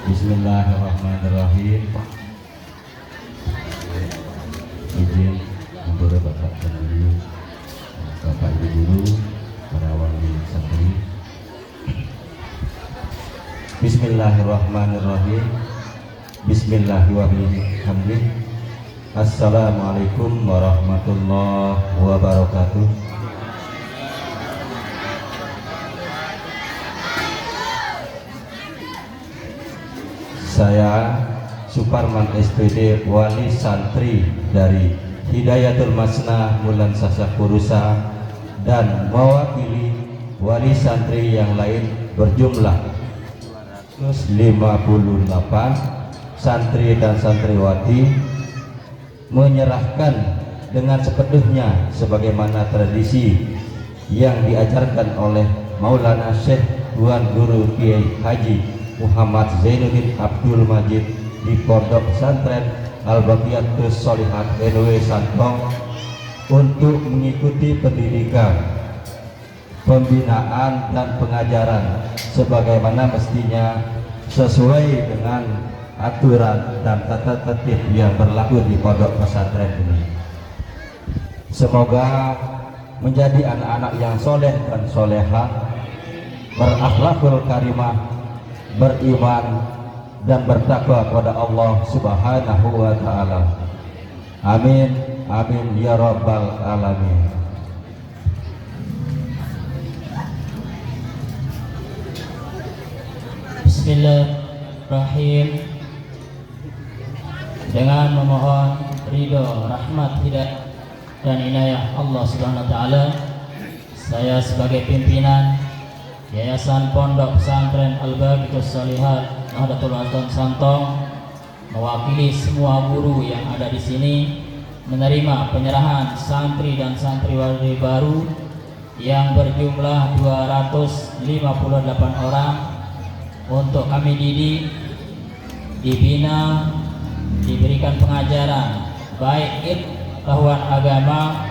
Bismillahirrahmanirrahim. Izin untuk Bapak dan Ibu, Bapak Ibu guru, para wali santri. Bismillahirrahmanirrahim. Bismillahirrahmanirrahim. Assalamualaikum warahmatullahi wabarakatuh. Saya Suparman SPD, wali santri dari Hidayatul Masnah Mulan Sasakurusa, dan mewakili wali santri yang lain berjumlah 258 santri dan santriwati, menyerahkan dengan sepenuhnya sebagaimana tradisi yang diajarkan oleh Maulana Syekh Tuan Guru Kiai Haji Muhammad Zainuddin Abdul Majid di Pondok Pesantren Al-Baqiyatus Sholihat NW Santong untuk mengikuti pendidikan, pembinaan dan pengajaran sebagaimana mestinya sesuai dengan aturan dan tata tertib yang berlaku di pondok pesantren ini. Semoga menjadi anak-anak yang soleh dan soleha, berakhlakul karimah, beriman dan bertakwa kepada Allah Subhanahu wa ta'ala. Amin, amin ya rabbal alamin. Bismillahirrahmanirrahim. Dengan memohon ridho, rahmat, hidayah dan inayah Allah Subhanahu wa ta'ala, saya sebagai pimpinan Yayasan Pondok Pesantren Al-Baqiyatus Sholihat Nahdlatul Ulama Santong, mewakili semua guru yang ada di sini, menerima penyerahan santri dan santriwati baru yang berjumlah 258 orang untuk kami didik, dibina, diberikan pengajaran baik ilmu pengetahuan agama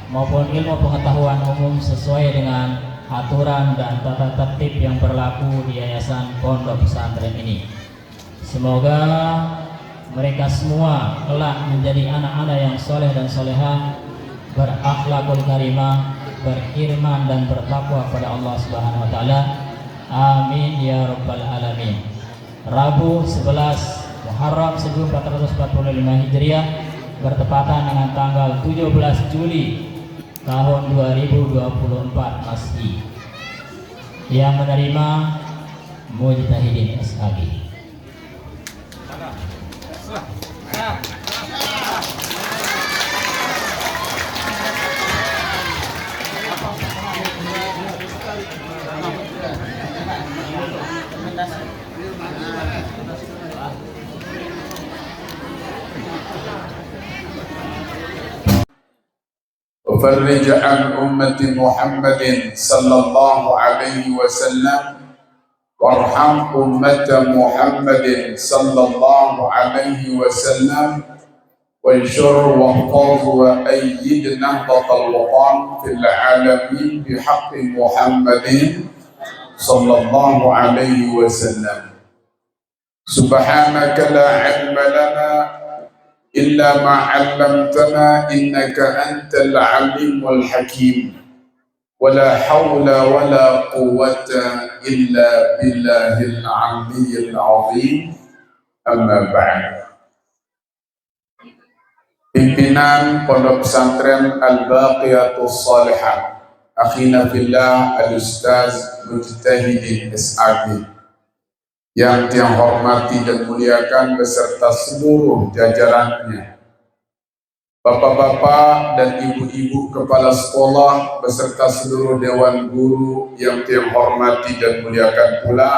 maupun ilmu pengetahuan umum sesuai dengan aturan dan tata tertib yang berlaku di Yayasan Pondok Pesantren ini. Semoga mereka semua kelak menjadi anak-anak yang soleh dan soleha, berakhlakul karimah, beriman dan bertakwa pada Allah Subhanahu wa ta'ala. Amin ya rabbal alamin. Rabu 11 Muharram 1445 Hijriah bertepatan dengan tanggal 17 Juli tahun 2024 Masehi, yang menerima Mujtahidin SAG. وفرج عن أمة محمد صلى الله عليه وسلم وارحم أمة محمد صلى الله عليه وسلم وانشر واحفظ وأيد نهضة الوطن في العالمين بحق محمد صلى الله عليه وسلم. سبحانك لا علم لنا إلا ما علمتنا إنك أنت العليم الحكيم ولا حول ولا قوة إلا بالله العلي العظيم. أما بعد. Pimpinan Pondok Pesantren Al-Baqiyatus Sholihat, akhina fillah Al-Ustaz Mujtahidin SAG, yang Tiang hormati dan muliakan beserta seluruh jajarannya, bapak-bapak dan ibu-ibu kepala sekolah beserta seluruh dewan guru yang Tiang hormati dan muliakan pula,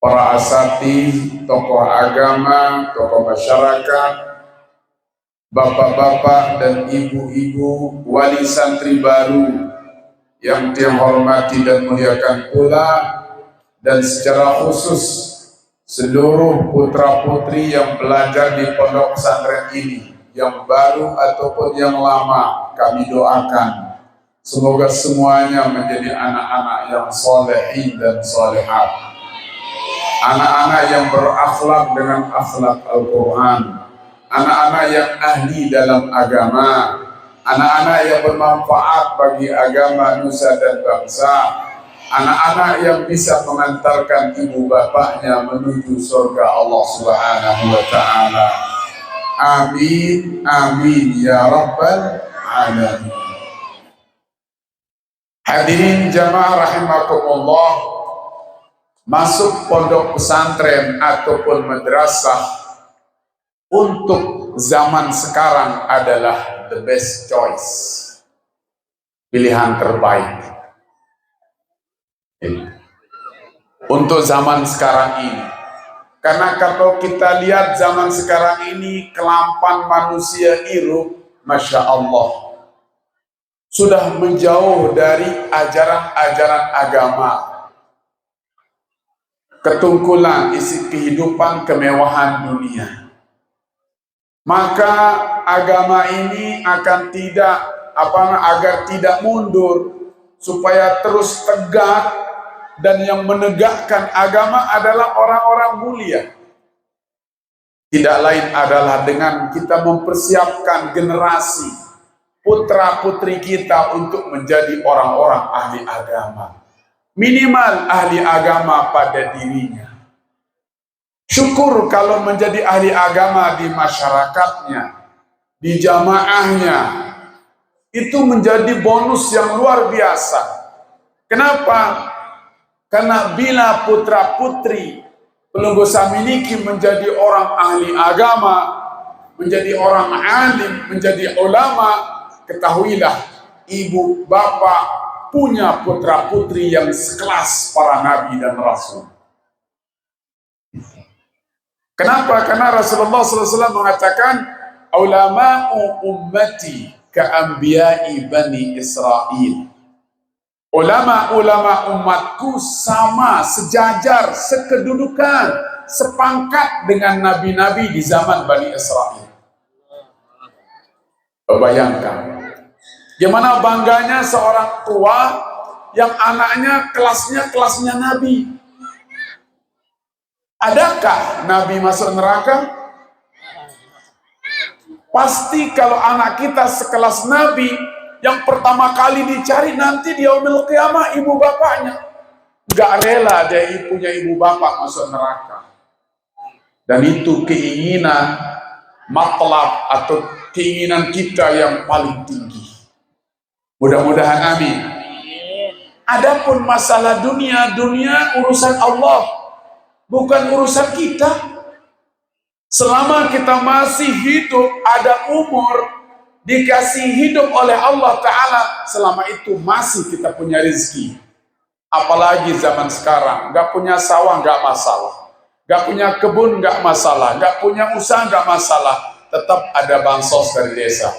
para asatidz, tokoh agama, tokoh masyarakat, bapak-bapak dan ibu-ibu wali santri baru yang Tiang hormati dan muliakan pula, dan secara khusus seluruh putra-putri yang belajar di pondok pesantren ini, yang baru ataupun yang lama, kami doakan semoga semuanya menjadi anak-anak yang solehin dan solehat. anak-anak yang berakhlak dengan akhlak Al-Quran, anak-anak yang ahli dalam agama, anak-anak yang bermanfaat bagi agama nusa dan bangsa, anak-anak yang bisa mengantarkan ibu bapaknya menuju surga Allah Subhanahu wa Ta'ala. Amin, amin ya rabbal alamin. Hadirin jamaah rahimakumullah, masuk pondok pesantren ataupun madrasah untuk zaman sekarang adalah the best choice, pilihan terbaik untuk zaman sekarang ini. Karena kalau kita lihat zaman sekarang ini, kelampan manusia irup, Masya Allah, sudah menjauh dari ajaran-ajaran agama. Ketungkulan isi kehidupan kemewahan dunia. Maka agama ini akan agar tidak mundur, supaya terus tegak. Dan yang menegakkan agama adalah orang-orang mulia. Tidak lain adalah dengan kita mempersiapkan generasi putra-putri kita untuk menjadi orang-orang ahli agama. Minimal ahli agama pada dirinya. Syukur kalau menjadi ahli agama di masyarakatnya, di jamaahnya. Itu menjadi bonus yang luar biasa. Kenapa? Karena bila putra-putri Pelunggu Samiliki menjadi orang ahli agama, menjadi orang alim, menjadi ulama, ketahuilah ibu bapak punya putra-putri yang sekelas para nabi dan rasul. Kenapa? Karena Rasulullah SAW mengatakan, ulama'u ummati ka'anbiya'i bani Israel. Ulama-ulama umatku sama, sejajar, sekedudukan, sepangkat dengan nabi-nabi di zaman Bani Israel. Bayangkan, gimana bangganya seorang tua yang anaknya kelasnya nabi. Adakah nabi masuk neraka? Pasti kalau anak kita sekelas nabi, yang pertama kali dicari nanti di yaumil qiyamah ibu bapaknya. Gak rela dia punya ibu bapak masuk neraka. Dan itu keinginan matlab atau keinginan kita yang paling tinggi. Mudah-mudahan amin. Adapun masalah dunia urusan Allah, bukan urusan kita. Selama kita masih hidup, ada umur, dikasih hidup oleh Allah Ta'ala, selama itu masih kita punya rezeki. Apalagi zaman sekarang, gak punya sawah gak masalah, gak punya kebun gak masalah, gak punya usaha gak masalah, tetap ada bansos dari desa.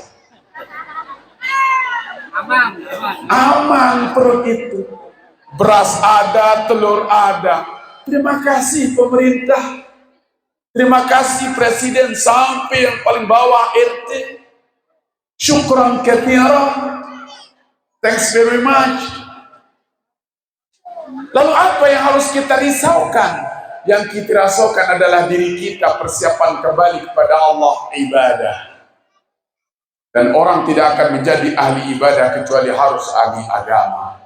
Aman perut itu. Beras ada, telur ada. Terima kasih pemerintah, terima kasih presiden sampai yang paling bawah RT. Syukran katsiran. Thanks very much. Lalu apa yang harus kita risaukan? Yang kita risaukan adalah diri kita, persiapan kembali kepada Allah, ibadah. Dan orang tidak akan menjadi ahli ibadah kecuali harus ahli agama.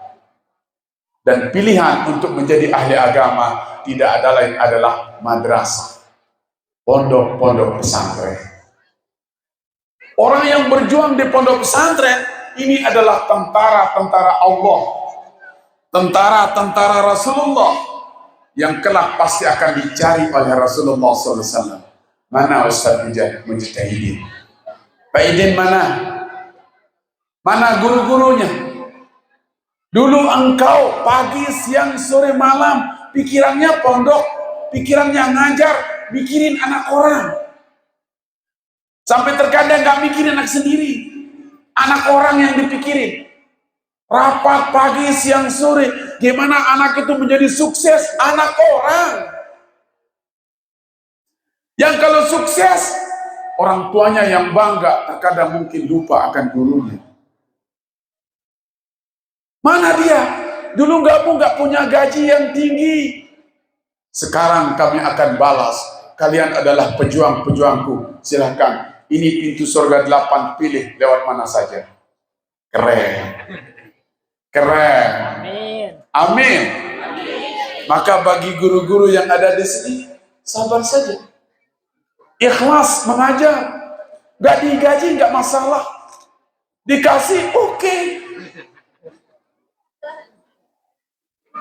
Dan pilihan untuk menjadi ahli agama tidak ada lain adalah madrasah, pondok-pondok pesantren. Orang yang berjuang di pondok pesantren ini adalah tentara-tentara Allah, tentara-tentara Rasulullah yang kelak pasti akan dicari oleh Rasulullah SAW. Mana Ustaz Mujtahidin? Pak Idin mana? Mana guru-gurunya? Dulu engkau pagi, siang, sore, malam pikirannya pondok, pikirannya ngajar, mikirin anak orang. Sampai terkadang gak mikirin anak sendiri, anak orang yang dipikirin. Rapat pagi, siang, sore, gimana anak itu menjadi sukses, anak orang. Yang kalau sukses, orang tuanya yang bangga, terkadang mungkin lupa akan gurunya. Mana dia? Dulu gak punya gaji yang tinggi. Sekarang kami akan balas. Kalian adalah pejuang-pejuangku. Silahkan. Ini pintu surga 8. Pilih lewat mana saja. Keren. Keren. Amin. Maka bagi guru-guru yang ada di sini, sabar saja. Ikhlas mengajar. Gak digaji, gak masalah. Dikasih, oke.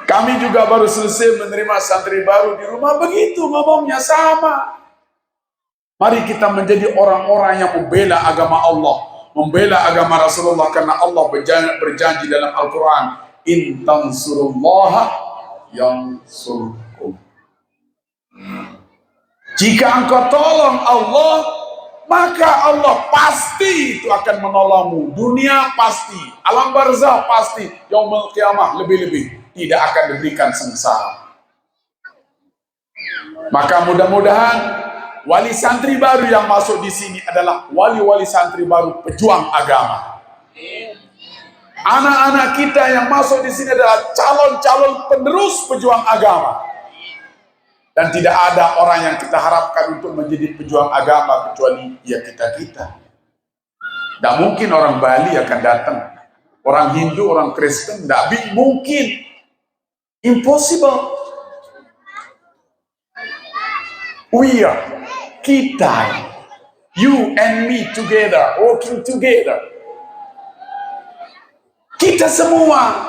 Kami juga baru selesai menerima santri baru di rumah, begitu ngomongnya sama. Mari kita menjadi orang-orang yang membela agama Allah, membela agama Rasulullah, karena Allah berjanji dalam Al-Quran, in tansurullaha yansurkum. Jika engkau tolong Allah, maka Allah pasti itu akan menolongmu. Dunia pasti, alam barzah pasti, yaumul qiyamah lebih-lebih tidak akan diberikan sengsara. Maka mudah-mudahan wali santri baru yang masuk di sini adalah wali-wali santri baru pejuang agama. Anak-anak kita yang masuk di sini adalah calon-calon penerus pejuang agama. Dan tidak ada orang yang kita harapkan untuk menjadi pejuang agama kecuali ya kita-kita. Tidak mungkin orang Bali akan datang, orang Hindu, orang Kristen, tidak mungkin. Impossible. We are, kita, you and me together, working together. Kita semua.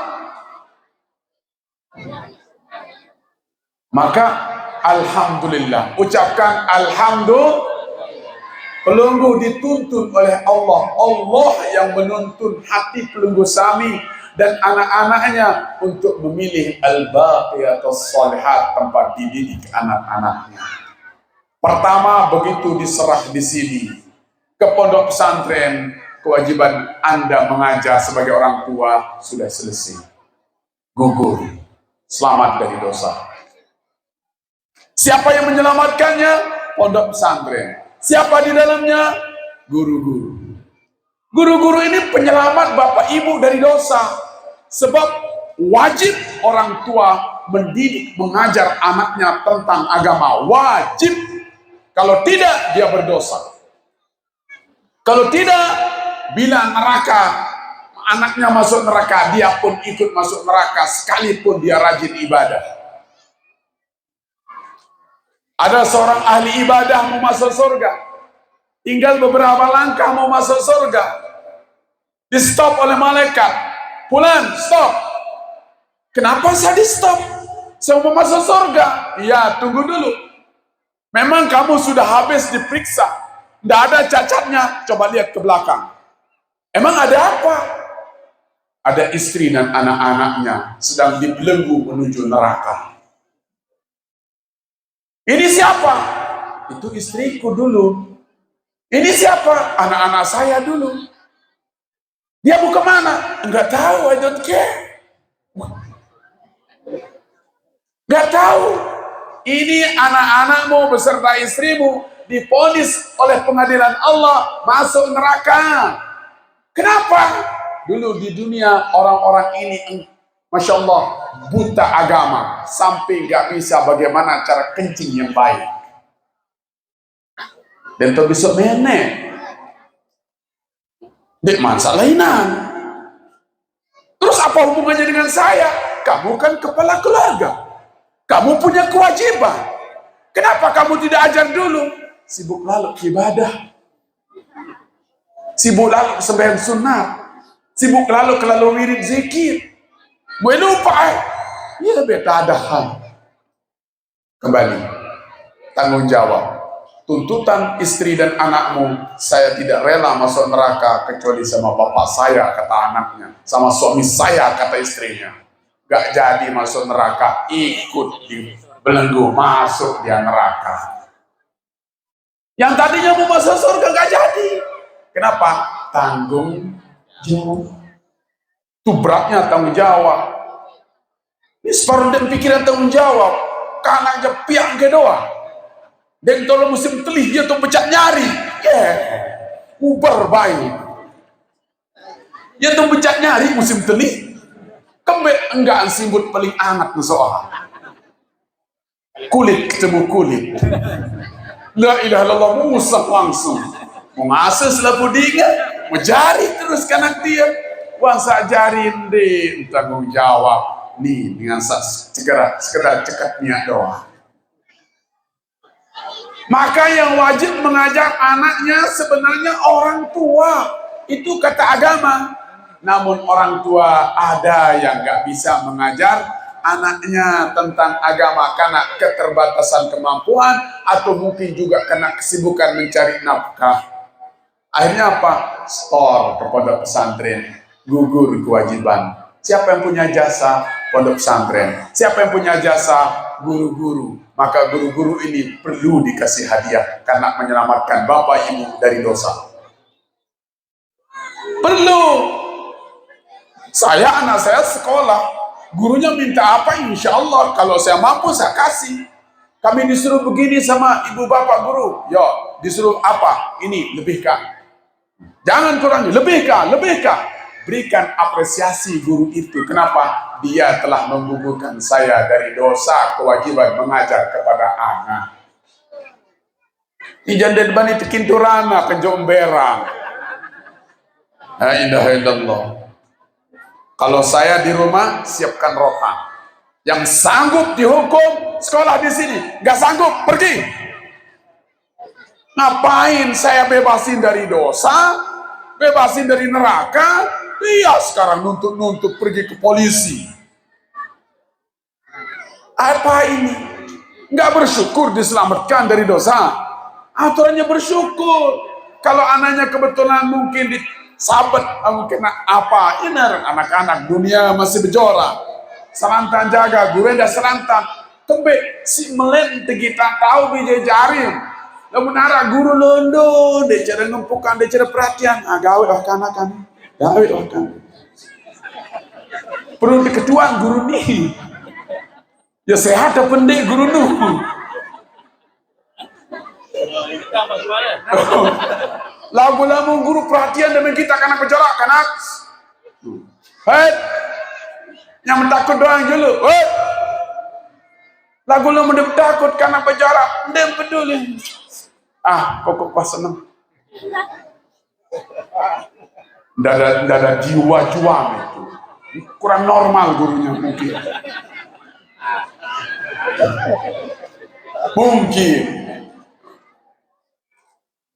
Maka alhamdulillah, ucapkan alhamdulillah. Pelunggu dituntun oleh Allah. Allah yang menuntun hati pelunggu Sami dan anak-anaknya untuk memilih al-baqiyatus shalihat, tempat dididik anak-anaknya. Pertama, begitu diserah di sini ke pondok pesantren, kewajiban Anda mengajar sebagai orang tua sudah selesai. Gugur, selamat dari dosa. Siapa yang menyelamatkannya? Pondok pesantren. Siapa di dalamnya? Guru-guru. Guru-guru ini penyelamat bapak ibu dari dosa. Sebab wajib orang tua mendidik, mengajar anaknya tentang agama. Wajib. Kalau tidak, dia berdosa. Kalau tidak, bila neraka, anaknya masuk neraka, dia pun ikut masuk neraka sekalipun dia rajin ibadah. Ada seorang ahli ibadah mau masuk surga, tinggal beberapa langkah mau masuk surga, di stop oleh malaikat. Pulan, stop. Kenapa saya di stop? Saya mau masuk surga. Iya, tunggu dulu. Memang kamu sudah habis diperiksa, tidak ada cacatnya. Coba lihat ke belakang. Emang ada apa? Ada istri dan anak-anaknya sedang dibelenggu menuju neraka. Ini siapa? Itu istriku dulu. Ini siapa? Anak-anak saya dulu. Dia mau kemana? Enggak tahu, I don't care. Enggak tahu. Ini anak-anakmu beserta istrimu diponis oleh pengadilan Allah masuk neraka. Kenapa? Dulu di dunia orang-orang ini, Masya Allah, buta agama sampai nggak bisa bagaimana cara kencing yang baik. Dan terbesok nenek. Dek masalah lainan. Terus apa hubungannya dengan saya? Kamu kan kepala keluarga. Kamu punya kewajiban. Kenapa kamu tidak ajar dulu? Sibuk lalu ibadah. Sibuk lalu sembahyang sunat. Sibuk lalu wirid zikir. Gue lupa. Ya beta ada hal. Kembali. Tanggung jawab. Tuntutan istri dan anakmu, saya tidak rela masuk neraka kecuali sama bapak saya, kata anaknya, sama suami saya, kata istrinya. Gak jadi masuk neraka, ikut dibelenggu, masuk dia neraka. Yang tadinya mau masuk surga gak jadi. Kenapa? Tanggung jawab. Itu beratnya tanggung jawab. Ini separuh dan pikiran tanggung jawab. Karena aja piang ke doa. Dan kalau musim telih dia tuh becak nyari, uber baik. Dia tuh becak nyari musim telih, kembali enggak simbut paling hangat soal. kulit ketemu kulit. La ilaha illallah, musak langsung. Mengasas lah pudingnya, menjari terus kanak dia. Wangsa jarin deh, tanggung jawab. Nih dengan sekedar cekat niat doa. Maka yang wajib mengajar anaknya sebenarnya orang tua. Itu kata agama. Namun orang tua ada yang nggak bisa mengajar anaknya tentang agama karena keterbatasan kemampuan atau mungkin juga karena kesibukan mencari nafkah. Akhirnya apa? Store ke pondok pesantren, gugur kewajiban. Siapa yang punya jasa? Pondok pesantren. Siapa yang punya jasa? Guru-guru. Maka guru-guru ini perlu dikasih hadiah karena menyelamatkan bapak ibu dari dosa. Perlu. Anak saya sekolah, gurunya minta apa? Insya Allah kalau saya mampu saya kasih. Kami disuruh begini sama ibu bapak guru, yo disuruh apa? Ini lebihkan. Jangan kurangi, lebihkan. Berikan apresiasi guru itu. Kenapa? Dia telah menggugurkan saya dari dosa kewajiban mengajar kepada anak. Ijan dedbani tekinturana kejomberang. La ilaha illallah. Kalau saya di rumah siapkan rotan. Yang sanggup dihukum sekolah di sini, nggak sanggup pergi. Ngapain saya bebasin dari dosa, bebasin dari neraka? Iya sekarang nuntut pergi ke polisi. Apa ini? Nggak bersyukur diselamatkan dari dosa. Aturannya bersyukur. Kalau anaknya kebetulan mungkin disabet, mungkin apa? Ini anak-anak dunia masih berjorak. Serantan jaga, guru dah serantan. Tembe si melente kita tahu bija jarim. Lamun arah guru londo, dia cara numpukan, dia cara perhatian. Gawe kan. Gawe kan. Perlu diketuan guru nih. Ya sehat apa pendek guru nu. Lagu-lagu guru perhatian dengan kita karena berjarak kanak. Hei, yang mentakut doang dulu. Hei, lagu-lagu yang takut karena berjarak. Dia peduli. Pokok pas seneng. Tidak ada jiwa juang itu. Kurang normal gurunya mungkin. Mungkin.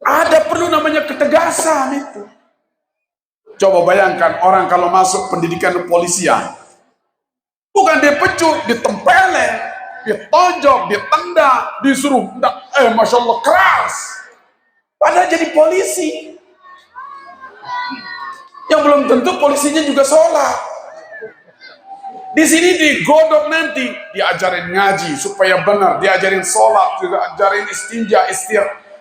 Ada perlu namanya ketegasan itu. Coba bayangkan orang kalau masuk pendidikan kepolisian, bukan dipecut, ditempelin, ditonjok, ditendang, disuruh, masya Allah keras. Padahal jadi polisi. Yang belum tentu polisinya juga sholat. Di sini digodok nanti, diajarin ngaji supaya benar, diajarin sholat, diajarin istinja,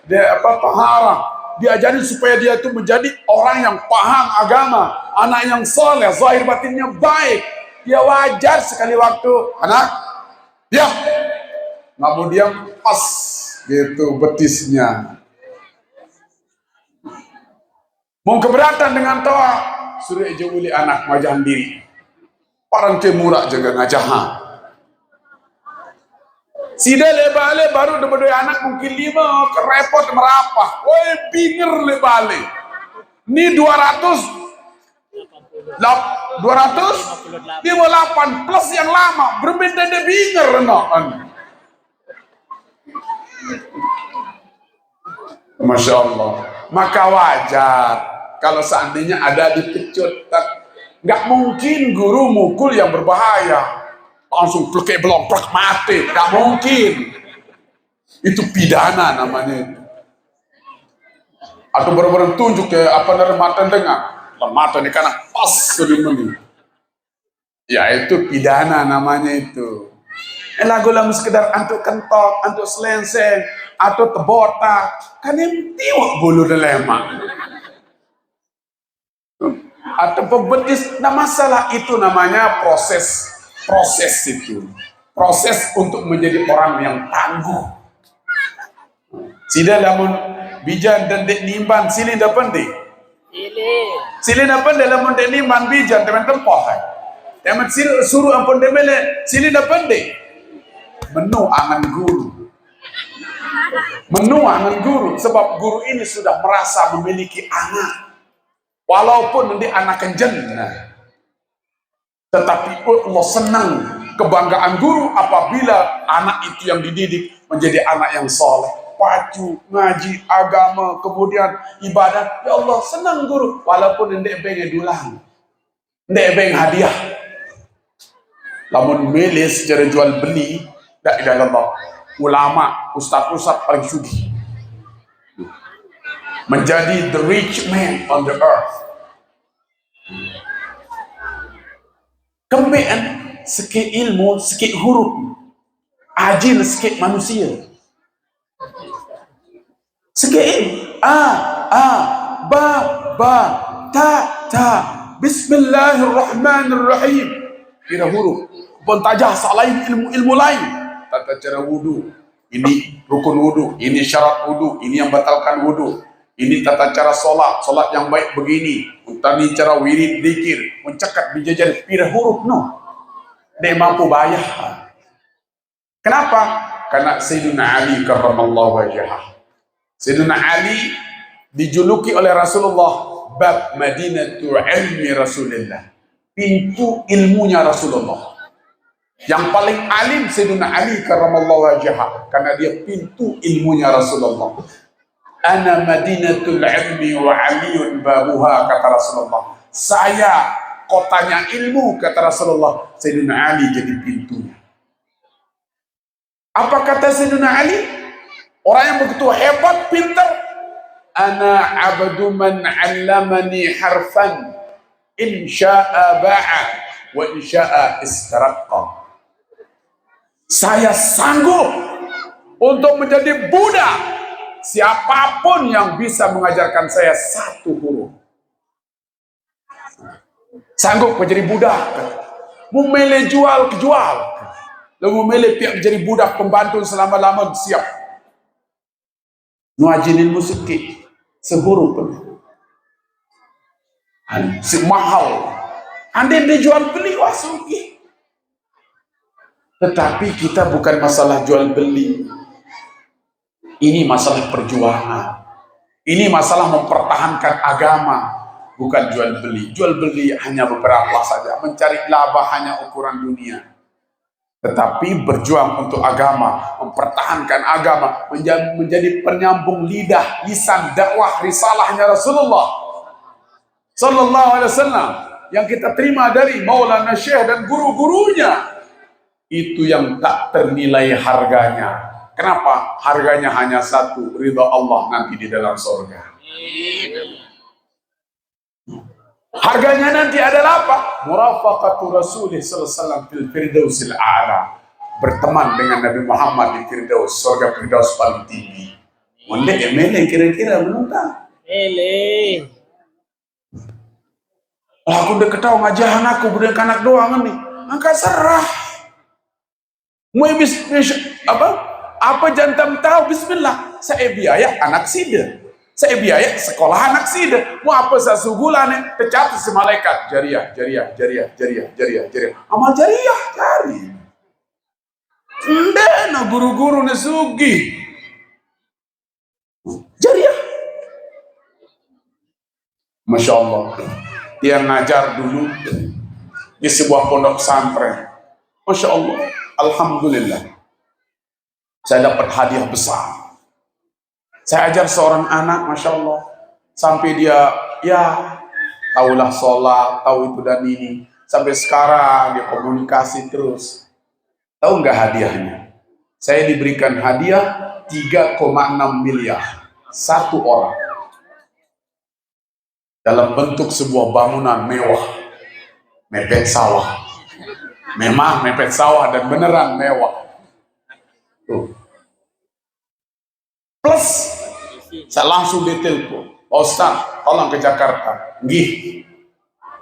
tahara, diajarin supaya dia itu menjadi orang yang paham agama, anak yang soleh, zahir batinnya baik. Dia wajar sekali waktu anak diam, nggak mau diam pas gitu betisnya. Mau keberatan dengan toa, suruh aja uli anak majang diri. Orang kemurak jaga ngajahan. Sida lebale baru dua anak mungkin 5 kerepot merapah. Woi binger lebale. Ini 258 plus yang lama berbeda de binger noan. Masya Allah. Maka wajar kalau seandainya ada dipecut. Nggak mungkin guru mukul yang berbahaya langsung plek belomplak mati, nggak mungkin. Itu pidana namanya itu. Atau benar-benar tunjuk ke mata dengar, mata ini karena pas sedih. Ya itu pidana namanya itu. Lagu-lagu sekedar antuk kentok, antuk selenseng, atau tebotak, kan yang tiwak bulu lemak. Atau pembetis, nah masalah itu namanya proses itu, proses untuk menjadi orang yang tangguh. Sida lamun bijan dan dek nimban sini dapat deh. Sini dapat lamun dek nimban bijan teman tempoh. Teman suruh ampun demele sini dapat deh. menu angan guru. Menu angan guru, sebab guru ini sudah merasa memiliki anak. Walaupun dia anak jannah. Tetapi Allah senang kebanggaan guru apabila anak itu yang dididik menjadi anak yang soleh, pacu, ngaji, agama, kemudian ibadah. Ya Allah senang guru, walaupun ndek pengen dulang, ndek pengen hadiah. Lamun milih secara jual beli, tak ilaha illallah. Ulama, ustaz-ustaz paling sugih menjadi the rich man on the earth. Kemudian sikit ilmu, sikit huruf, ajin sikit manusia. Sikit ilmu, ba, ta, bismillahirrahmanirrahim. Kira huruf, pun tajah lain ilmu lain. Tata cara wudu, ini rukun wudu, ini syarat wudu, ini yang batalkan wudu. Ini tata cara solat yang baik begini. Utami cara wirid, dikir, mencekat bijajar pira huruf no. Dia mampu bayar. Kenapa? Karena Sayyidina Ali karramallahu wajhah. Sayyidina Ali dijuluki oleh Rasulullah bab Madinatu ilmi Rasulullah. Pintu ilmunya Rasulullah. Yang paling alim Sayyidina Ali karramallahu wajhah karena dia pintu ilmunya Rasulullah. Ana madinatul ilmi wa aliyun babuha, kata Rasulullah. Saya kotanya ilmu, kata Rasulullah. Sayyidina Ali jadi pintunya. Apa kata Sayyidina Ali? Orang yang begitu hebat, pintar. Ana abdu man 'allamani harfan in syaa ba'a wa in syaa istaraqqa. Saya sanggup untuk menjadi budak siapapun yang bisa mengajarkan saya satu huruf. Sanggup menjadi budak. Mau milih jual, kejual. Lalu mau milih pihak menjadi budak pembantu selama-lama, siap. Nuajinin musik sehuruf pun. Mahal. Andai dijual beli, wah sugi. Tetapi kita bukan masalah jual beli. Ini masalah perjuangan. Ini masalah mempertahankan agama, bukan jual beli. Jual beli hanya beberapa saja, mencari laba hanya ukuran dunia. Tetapi berjuang untuk agama, mempertahankan agama, menjadi penyambung lidah, lisan, dakwah, risalahnya Rasulullah Sallallahu Alaihi Wasallam yang kita terima dari Maulana Syekh dan guru-gurunya. Itu yang tak ternilai harganya. Kenapa? Harganya hanya satu, ridha Allah nanti di dalam surga. Harganya nanti adalah apa? Murafaqatu Rasulullah sallallahu alaihi wasallam fil firdausil a'la. Berteman dengan Nabi Muhammad di Firdaus, surga Firdaus paling tinggi. Mondek emele kira-kira menentang. Ele. Aku udah ketahu ngajahan aku budak anak doang nih. Angka serah. Mau apa jantam tahu bismillah. Saya biaya anak sida. Saya biaya sekolah anak sida. Mau apa saya sugulan tercatat si malaikat jariah. Amal jariah cari. Ndena guru-guru nesugi. Jariah. Masya Allah. Dia ngajar dulu di sebuah pondok pesantren. Masya Allah. Alhamdulillah. Saya dapat hadiah besar. Saya ajar seorang anak, Masya Allah. Sampai dia, ya, tahulah sholat, tahu itu dan ini. Sampai sekarang dia komunikasi terus. Tahu nggak hadiahnya? Saya diberikan hadiah 3,6 miliar. Satu orang. Dalam bentuk sebuah bangunan mewah. Mepet sawah. Memang mepet sawah dan beneran mewah. Tuh. Plus, saya langsung ditelepon. Ustaz, tolong ke Jakarta. Gih.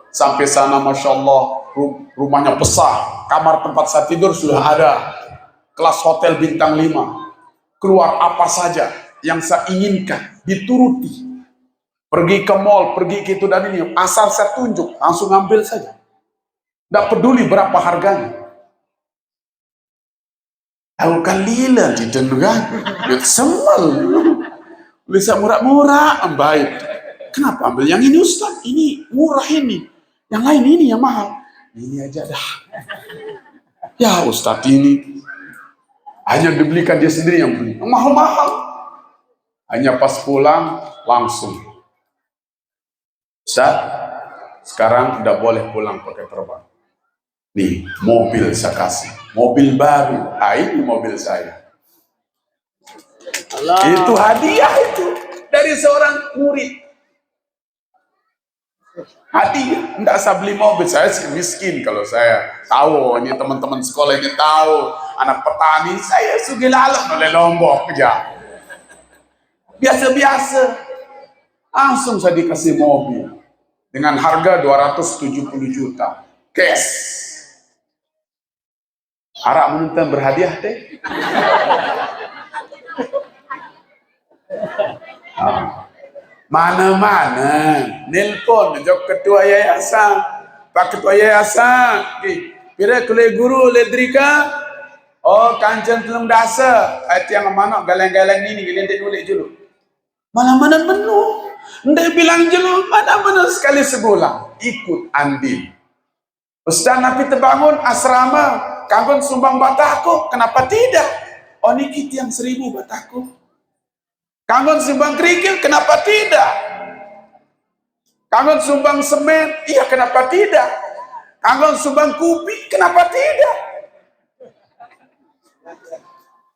Sampai sana, Masya Allah, rumahnya besar. Kamar tempat saya tidur sudah ada. Kelas hotel bintang 5. Keluar apa saja yang saya inginkan, dituruti. Pergi ke mall, pergi ke itu dan ini. Asal saya tunjuk, langsung ambil saja. Tidak peduli berapa harganya. Aku kan lila di kan, lihat sembal, bisa murah-murah, baik. Kenapa ambil yang ini Ustaz? Ini murah ini, yang lain ini yang mahal. Ini aja dah. Ya Ustaz ini hanya dibelikan dia sendiri yang beli, yang mahal-mahal. Hanya pas pulang langsung, Ustaz, sekarang tidak boleh pulang pakai terbang. Nih, mobil saya kasih, mobil baru. Ini mobil saya. Allah. Itu hadiah itu dari seorang murid. Hadiah, tidak saya beli mobil, saya sih miskin kalau saya tahu. Ini teman-teman sekolah ini tahu, anak petani, saya sugilalah oleh Lombok aja. Biasa-biasa, langsung saya dikasih mobil dengan harga 270 juta cash. Harap menonton berhadiah teh. Mana-mana nelpon jok ketua yayasan, Pak ketua yayasan, pira kule guru ledrika, oh kancen telung dasa, yang mana galeng-galeng ini gelentik nulik dulu. Mana-mana menu, ndak bilang dulu mana-mana sekali sebulan ikut andil. Ustaz Nabi terbangun asrama. Kanggon sumbang batako, kenapa tidak? Oh niki tiang 1000 batako. Kanggon sumbang kerikil, kenapa tidak? Kanggon sumbang semen, iya kenapa tidak? Kanggon sumbang kupi, kenapa tidak?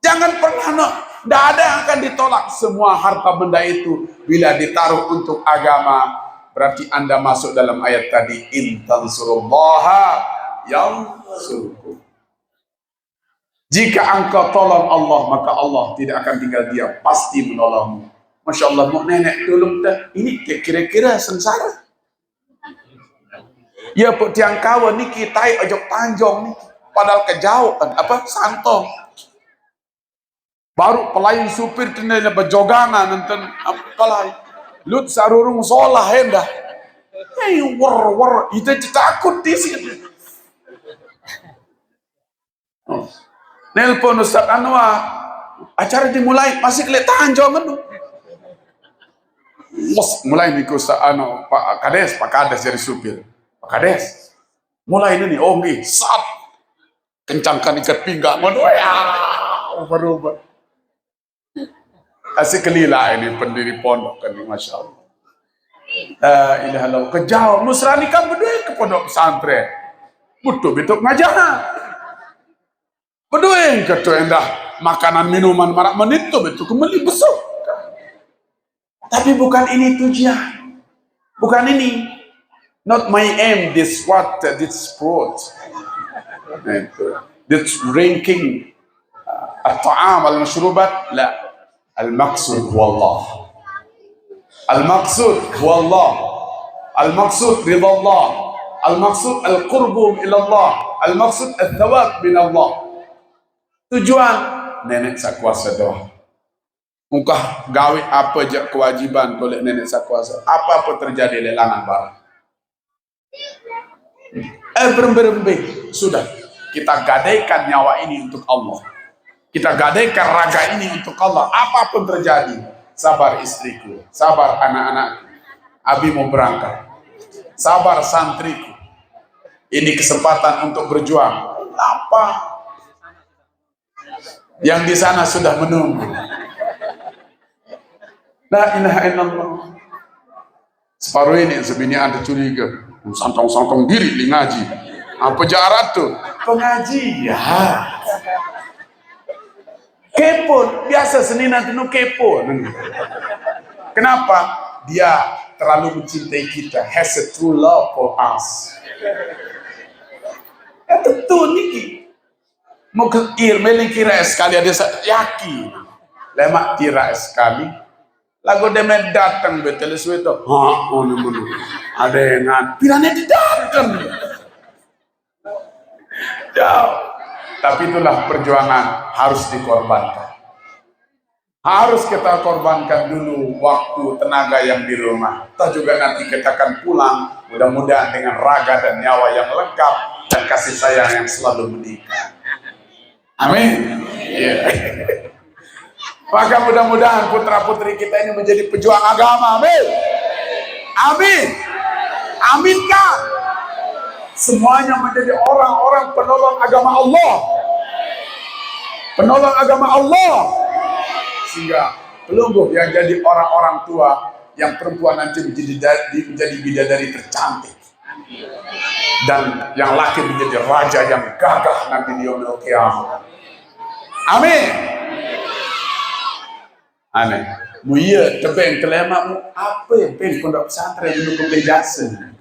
Jangan pernah tidak ada yang akan ditolak. Semua harta benda itu bila ditaruh untuk agama, berarti Anda masuk dalam ayat tadi, in tansurullaha yansurkum. Jika engkau tolong Allah, maka Allah tidak akan tinggal diam, pasti menolongmu. Masya Allah, mau nenek tolong dah. Ini kira-kira sengsara. Ya pun tiang kawan ni kita ojok tanjong ni, padahal kejauhan apa santong. Baru pelayan supir kena berjogangan nonton pelai. Lut sarurung solah hendah. Hei war itu takut di sini. Nelpon Ustaz Anwar, acara dimulai masih kelihatan jangan. Mulai nih Ustaz Anwar, Pak Kades jadi supir. Pak Kades, mulai ini nih, nih, sat, kencangkan ikat pinggang, ya, berubah. Asik kelila ini pendiri pondok kan, Masya Allah. Ilaha Allah, kejauh, musrani kan berdua ke pondok pesantren, butuh betul ngajar. Berdua ketua endah makanan minuman marak menit tuh betul kembali besok. Tapi bukan ini tujuan, bukan ini. Not my aim. This sport, this ranking, at-ta'am al-mashrubat, la. Al-maqsud wallah. Al-maqsud wallah. Al-maqsud ridha Allah. Al-maqsud al-qurbu ilallah. Al-maqsud al-thawab min Allah. Tujuan nenek sakuasa doa. Muka gawe apa je kewajiban oleh nenek sakuasa. Apa terjadi lelangan barang. Berembing sudah kita gadaikan nyawa ini untuk Allah. Kita gadaikan raga ini untuk Allah. Apapun terjadi, sabar istriku, sabar anak-anakku. Abi mau berangkat. Sabar santriku. Ini kesempatan untuk berjuang. Apa? Yang di sana sudah menunggu. La ilaha illallah. Separuh ini sebini ada curiga. Santong-santong diri di ngaji. Apa jarak tuh? Pengajian. Kepo. Biasa Senin nanti nu kepo. Kenapa? Dia terlalu mencintai kita. Has a true love for us. Tentu niki. Mau meling kira sekali ada yakin lemak kira sekali lagu demet datang betul suatu ada yang pirane didatang jauh. Tapi itulah perjuangan harus dikorbankan, harus kita korbankan dulu waktu tenaga yang di rumah. Toh juga nanti kita akan pulang mudah-mudahan dengan raga dan nyawa yang lengkap dan kasih sayang yang selalu menikah. Amin. Ya. Maka mudah-mudahan putra-putri kita ini menjadi pejuang agama. Amin. Amin. Aminkan. Semuanya menjadi orang-orang penolong agama Allah. Penolong agama Allah. Sehingga pelungguh yang jadi orang-orang tua, yang perempuan nanti menjadi bidadari tercantik, dan yang laki menjadi raja yang gagah nanti di yaumil qiyamah. Amin. Aneh. Mu iya tebeng kelemakmu apa yang pen pondok pesantren mendukung jasa.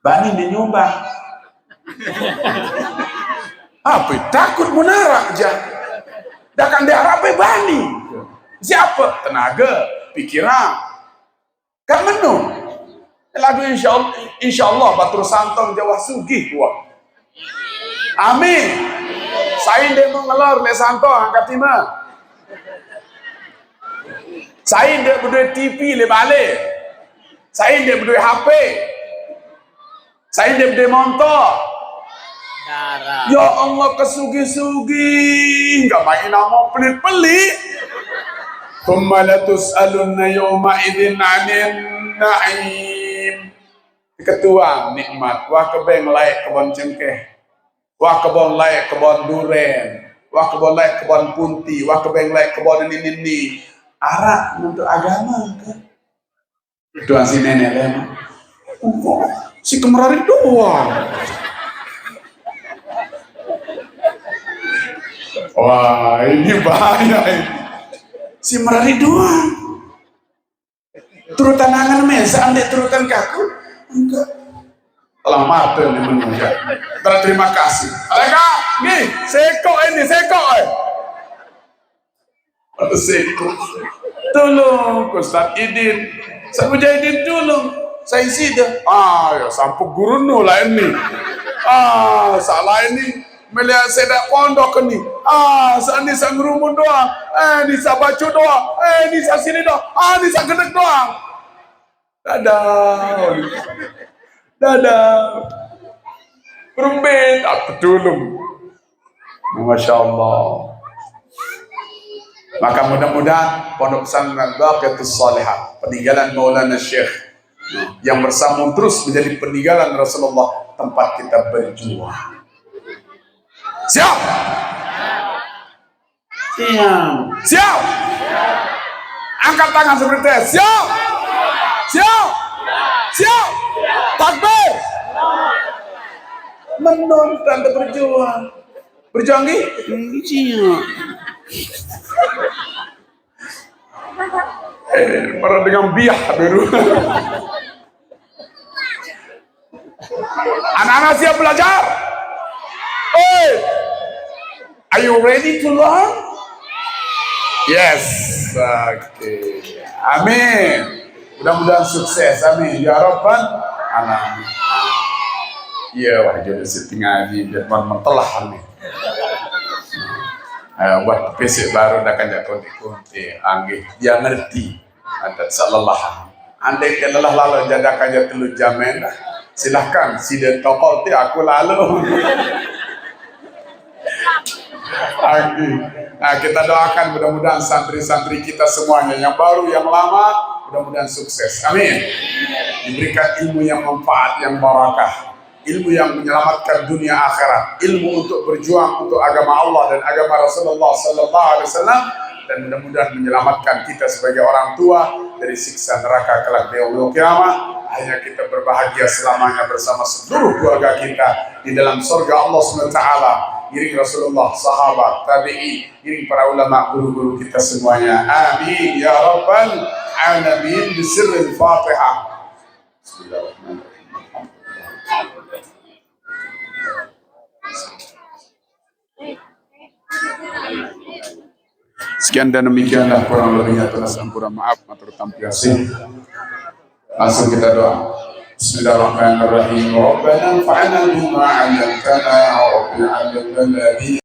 Bani menyumbang. Apa takut munarak aja. Dakan daerah apa bani? Siapa? Tenaga, pikiran. Kan menu. Lagu insyaallah Batur Santong Jawa Sugih gua. Amin. Saya dia mengelar le Santong angkat 5. Saya dia berdua TV le balik. Saya dia berdua HP. Saya dia berdua motor. Ya Allah kesugi-sugi. Enggak main nama pelit-pelit. Thumma latus'alunna yawma idzin 'anil na'im. Ketua nikmat. Wah kebeng layak kebon cengkeh. Wah kebon layak kebon duren. Wah kebon layak kebon punti. Wah kebeng layak kebon ini. Arak untuk agama kan. Tuan si nenek lemah. Si kemerari doang. Wah ini bahaya ini. Si merari doang. Turutan angan mesa, andai turutan kaku. Enggak. Telah mati ini menunjuk. Terima kasih. Aleka, nih, seko ini, seko. Seko. Tolong, Ustaz Idin. Saya Mujahidin tolong. Saya sida. Ya sampai guru nula ini. Salah ini. Melihat sedak pondok ni. Sani sang rumun doang. Ni sa baca doang. Ni sa sini doang. Ni sa gedek doang. Dadah. Dadah. Perumbit. Apa tolong. Masya Allah. Maka mudah-mudahan Pondok Pesantren Baqiyatus Shalihat, peninggalan Maulana Syekh yang bersambung terus menjadi peninggalan Rasulullah, tempat kita berjuang. Siap? Siap. Siap? Angkat tangan seperti itu. Siap? Siap? Siap? Takbir? Menonton dan berjuang. Berjuang gih? Siap. Para dengan biah baru. Anak-anak siap belajar? Are you ready to learn? Yes. Okay. Amin. Mudah-mudahan sukses. Amin. Ya Rabbal Alamin. Iya, wah jadi setengah di depan mentelah amin. Buat pesek baru dah kan konti-konti anggih dia ngerti ada sallallahu andai ke lelah lalu jadakan dia telu jamin silahkan sida tokol ti aku lalu anggih. Nah kita doakan mudah-mudahan santri-santri kita semuanya yang baru yang lama mudah-mudahan sukses, amin, diberikan ilmu yang manfaat yang barakah, ilmu yang menyelamatkan dunia akhirat, ilmu untuk berjuang untuk agama Allah dan agama Rasulullah sallallahu alaihi wasallam, dan mudah-mudahan menyelamatkan kita sebagai orang tua dari siksa neraka kelak di yaumil qiyamah. Hanya kita berbahagia selamanya bersama seluruh keluarga kita di dalam surga Allah Subhanahu wa taala. Iring Rasulullah, sahabat, tabi'i, iring para ulama, guru-guru kita semuanya. Amin ya rabbal alamin. Bisirril Fatihah. Bismillahirrahmanirrahim. Sekian dan demikianlah kurang lebihnya telah sampura maaf matur tampi kasih. Langsung kita doa. Bismillahirrahmanirrahim. Rabbana fa'alna bima 'allamtana wa rabbil 'alamin alladhi